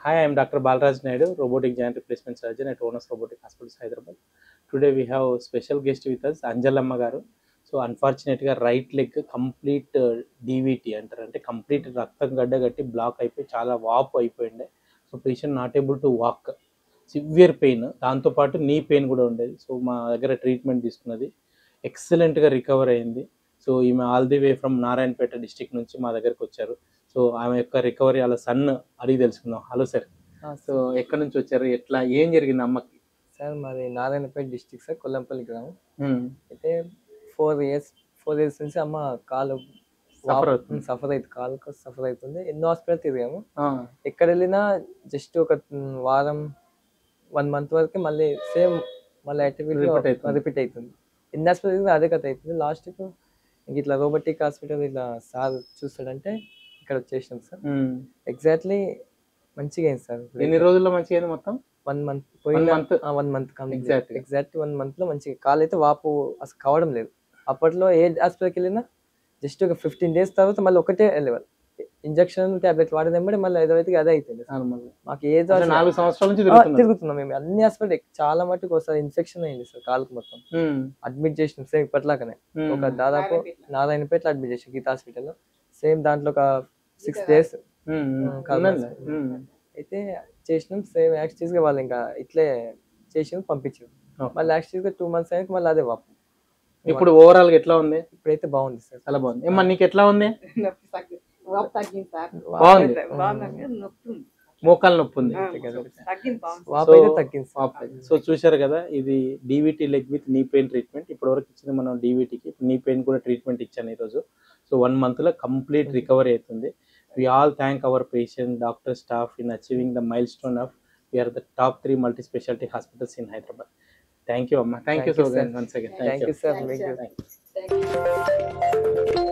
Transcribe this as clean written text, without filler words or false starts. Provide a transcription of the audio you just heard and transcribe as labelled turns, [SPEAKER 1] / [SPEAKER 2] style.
[SPEAKER 1] Hi, I am Dr. Balraj Naidu, robotic joint replacement surgeon at Onus Robotic Hospitals, Hyderabad. Today we have a special guest with us, Anjalamma garu. So unfortunately, right leg complete DVT అంటారు, అంటే complete రక్తం గడ్డగట్టి black అయిపోయి చాలా వాపు అయిపోయిండే. So patient not able to walk, severe pain, దాంతోపాటు knee pain కూడా ఉండేది. సో మా దగ్గర ట్రీట్మెంట్ తీసుకున్నది, ఎక్సలెంట్గా రికవర్ అయింది. సో ఈమె all the way from Narayanpet district నుంచి మా దగ్గరకు వచ్చారు. సో ఆమె యొక్క రికవరీ వాళ్ళ సన్ అడిగి తెలుసుకుందాం. హలో సార్, సో ఎక్కడి నుంచి వచ్చారు, ఎట్లా, ఏం జరిగింది అమ్మకి?
[SPEAKER 2] సార్ మాది నారాయణపేట డిస్టిక్ సార్, కొల్లంపల్లి గ్రామం. అయితే 4 ఇయర్స్ నుంచి అమ్మ కాలు సఫర్ అవుతుంది, కాలు సఫర్ అవుతుంది. ఎన్నో హాస్పిటల్ తిరిగాము, ఎక్కడ వెళ్ళినా జస్ట్ ఒక వారం 1 month వరకు మళ్ళీ సేమ్ మళ్ళీ రిపీట్ అవుతుంది. ఎన్ని హాస్పిటల్ తిరిగినా అదే కథ అవుతుంది. లాస్ట్కు ఇంక ఇట్లా రోబోటిక్ హాస్పిటల్ ఇట్లా సార్ చూస్తాడంటే ఇక్కడ వచ్చేసినాం సార్. ఎగ్జాక్ట్లీ మంచిగా అయింది సార్.
[SPEAKER 1] ఎన్ని రోజుల్లో మంచిగా అయింది? మొత్తం
[SPEAKER 2] 1 month పోయిన 1 month ఎగ్జాక్ట్ 1 month లో మంచిగా కాలు అయితే వాపు అసలు కావడం లేదు. అప్పట్లో ఏ హాస్పిటల్కి వెళ్ళినా జస్ట్ ఒక 15 days తర్వాత మళ్ళీ ఒకటే వెళ్ళేవాళ్ళు, ఇంజక్షన్ టాబ్లెట్ వాడేదంటే మళ్ళీ 5వ అదే అవుతుంది. మాకు ఏదో
[SPEAKER 1] 4 సంవత్సరాల నుంచి
[SPEAKER 2] తిరుగుతున్నాం మేము అన్ని హాస్పిటల్. చాలా మటుకు ఒకసారి ఇన్ఫెక్షన్ అయింది సార్ కాలుకు, మొత్తం అడ్మిట్ చేసినాం సేమ్ ఇప్పట్లాగానే. ఒక దాదాపు నారాయణపేటలో అడ్మిట్ చేసాం, గీతా హాస్పిటల్లో. సేమ్ దాంట్లో ఒక 6 days అయితే చేసినాం. సేమ్ యాక్సిస్ గా వాళ్ళు ఇంకా ఇట్లే చేసి పంపించారు. మళ్ళీ యాక్సిస్ గా 2 months అయినా మళ్ళీ అదే వాపు.
[SPEAKER 1] ఇప్పుడు ఓవరాల్ గా ఎట్లా ఉంది?
[SPEAKER 2] ఇప్పుడైతే బాగుంది సార్,
[SPEAKER 1] చాలా బాగుంది. ఏమన్నా నీకు ఎట్లా ఉంది? మోకాలు నొప్పి ఉంది,
[SPEAKER 2] తగ్గింది.
[SPEAKER 1] సో చూశారు కదా, ఇది DVT leg with knee pain treatment. ఇప్పటి వరకు ఇచ్చింది మనం డీవీటీకి, నీ పెయిన్ కూడా ట్రీట్మెంట్ ఇచ్చాను ఈరోజు. సో 1 month లో కంప్లీట్ రికవరీ అవుతుంది. We all thank our patient, doctor, staff in achieving the milestone of we are the top 3 multi-specialty hospitals in Hyderabad. Thank you, Amma. Thank you so much once again.
[SPEAKER 2] Thank you, sir.
[SPEAKER 1] Thank you.